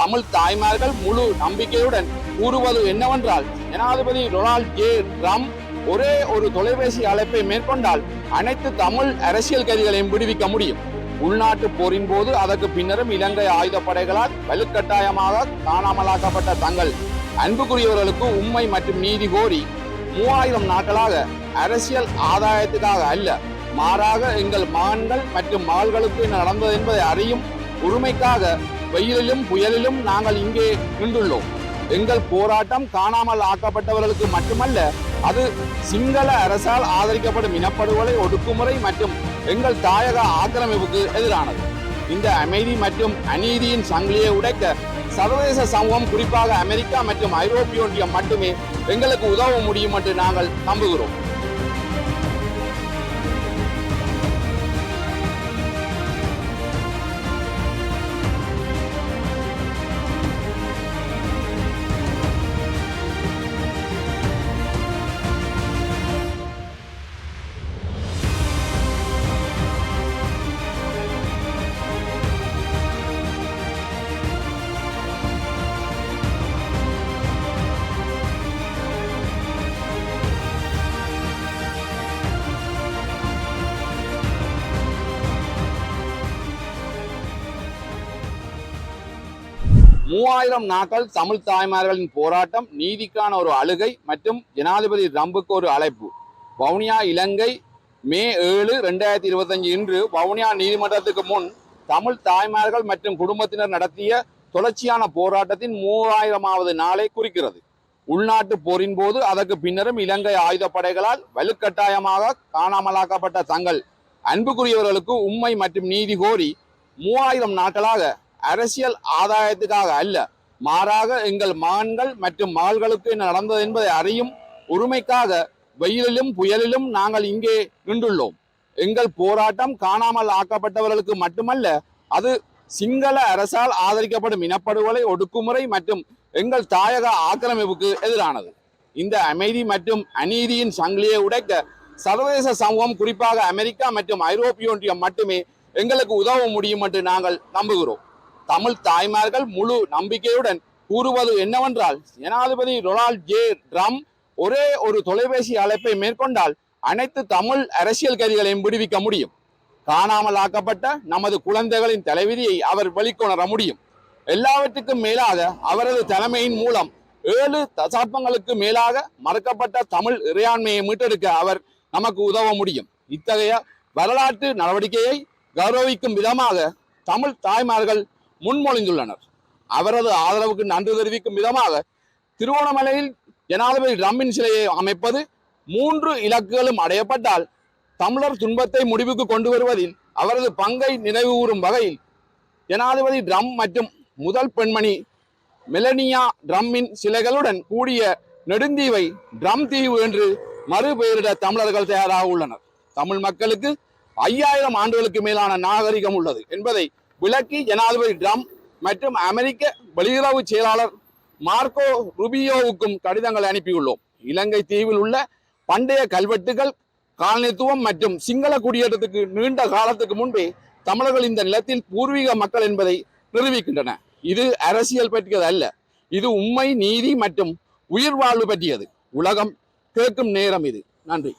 தமிழ் தாய்மார்கள் முழு நம்பிக்கையுடன் கூறுவது என்னவென்றால், ஜனாதிபதி டொனால்ட் ஜே ட்ரம்ப் ஒரே ஒரு தொலைபேசி அழைப்பை மேற்கொண்டால் அனைத்து தமிழ் அரசியல் கைதிகளையும் விடுவிக்க முடியும். உள்நாட்டு போரின் போது அதற்கு பின்னரும் இலங்கை ஆயுதப்படைகளால் வலுக்கட்டாயமாக காணாமலாக்கப்பட்ட தங்கள் அன்புக்குரியவர்களுக்கு உண்மை மற்றும் நீதி கோரி 3000 நாட்களாக அரசியல் ஆதாயத்துக்காக அல்ல, மாறாக எங்கள் மகன்கள் மற்றும் மகள்களுக்கு நடந்தது என்பதை அறியும் உரிமைக்காக வெயிலிலும் புயலிலும் நாங்கள் இங்கே நின்றுள்ளோம். எங்கள் போராட்டம் காணாமல் ஆக்கப்பட்டவர்களுக்கு மட்டுமல்ல, அது சிங்கள அரசால் ஆதரிக்கப்படும் இனப்படுகொலை, ஒடுக்குமுறை மற்றும் எங்கள் தாயக ஆக்கிரமிப்புக்கு எதிரானது. இந்த அமைதி மற்றும் அநீதியின் சங்கிலியை உடைக்க சர்வதேச சமூகம், குறிப்பாக அமெரிக்கா மற்றும் ஐரோப்பிய ஒன்றியம் மட்டுமே எங்களுக்கு உதவ முடியும் என்று நாங்கள் நம்புகிறோம். மூவாயிரம் நாட்கள் தமிழ் தாய்மார்களின் போராட்டம், நீதிக்கான ஒரு அழுகை மற்றும் ஜனாதிபதி ட்ரம்புக்கு ஒரு அழைப்பு. வவுனியா, இலங்கை, மே 7, 2025 இன்று வவுனியா நீதிமன்றத்துக்கு முன் தமிழ் தாய்மார்கள் மற்றும் குடும்பத்தினர் நடத்திய தொடர்ச்சியான போராட்டத்தின் 3000வது நாளை குறிக்கிறது. உள்நாட்டு போரின் போது அதற்கு பின்னரும் இலங்கை ஆயுதப்படைகளால் வலுக்கட்டாயமாக காணாமலாக்கப்பட்ட தங்கள் அன்புக்குரியவர்களுக்கு உண்மை மற்றும் நீதி கோரி 3000 நாட்களாக அரசியல் ஆதாயத்துக்காக அல்ல, மாறாக எங்கள் மகன்கள் மற்றும் மகள்களுக்கு நடந்தது என்பதை அறியும் உரிமைக்காக வெயிலிலும் புயலிலும் நாங்கள் இங்கே நின்றுள்ளோம். எங்கள் போராட்டம் காணாமல் ஆக்கப்பட்டவர்களுக்கு மட்டுமல்ல, அது சிங்கள அரசால் ஆதரிக்கப்படும் இனப்படுகொலை, ஒடுக்குமுறை மற்றும் எங்கள் தாயக ஆக்கிரமிப்புக்கு எதிரானது. இந்த அமைதி மற்றும் அநீதியின் சங்கிலியை உடைக்க சர்வதேச சமூகம், குறிப்பாக அமெரிக்கா மற்றும் ஐரோப்பிய ஒன்றியம் மட்டுமே எங்களுக்கு உதவ முடியும் என்று நாங்கள் நம்புகிறோம். தமிழ் தாய்மார்கள் முழு நம்பிக்கையுடன் கூறுவது என்னவென்றால், ஜனாதிபதி டொனால்ட் ஜே ட்ரம்ப் ஒரே ஒரு தொலைபேசி அழைப்பை மேற்கொண்டால் அனைத்து தமிழ் அரசியல் கைதிகளையும் விடுவிக்க முடியும். காணாமல் ஆக்கப்பட்ட நமது குழந்தைகளின் தலைவிதியை அவர் வெளிக்கொணர முடியும். எல்லாவற்றுக்கும் மேலாக அவரது தலைமையின் மூலம் 7 தசாப்தங்களுக்கு மேலாக மறக்கப்பட்ட தமிழ் இறையாண்மையை மீட்டெடுக்க அவர் நமக்கு உதவ முடியும். இத்தகைய வரலாற்று நடவடிக்கையை கௌரவிக்கும் விதமாக தமிழ் தாய்மார்கள் முன்மொழிந்துள்ளனர். அவரது ஆதரவுக்கு நன்றி தெரிவிக்கும் விதமாக திருவோணமலையில் ஜனாதிபதி ட்ரம்பின் சிலையை அமைப்பது, 3 இலக்குகளும் அடையப்பட்டால் தமிழர் துன்பத்தை முடிவுக்கு கொண்டு வருவதில் அவரது பங்கை நினைவு கூறும் வகையில் ஜனாதிபதி ட்ரம்ப் மற்றும் முதல் பெண்மணி மெலனியா ட்ரம்பின் சிலைகளுடன் கூடிய நெடுந்தீவை ட்ரம் தீவு என்று மறுபெயரிட தமிழர்கள் தயாராக உள்ளனர். தமிழ் மக்களுக்கு 5000 ஆண்டுகளுக்கு மேலான நாகரிகம் உள்ளது என்பதை விளக்கி ஜனாதிபதி ட்ரம்ப் மற்றும் அமெரிக்க வெளியுறவு செயலாளர் மார்க்கோ ரூபியோவுக்கும் கடிதங்களை அனுப்பியுள்ளோம். இலங்கை தீவில் உள்ள பண்டைய கல்வெட்டுகள் காலனித்துவம் மற்றும் சிங்கள குடியேற்றத்துக்கு நீண்ட காலத்துக்கு முன்பே தமிழர்கள் இந்த நிலத்தில் பூர்வீக மக்கள் என்பதை நிரூபிக்கின்றன. இது அரசியல் பற்றியது அல்ல, இது உண்மை, நீதி மற்றும் உயிர் வாழ்வு பற்றியது. உலகம் கேட்கும் நேரம் இது. நன்றி.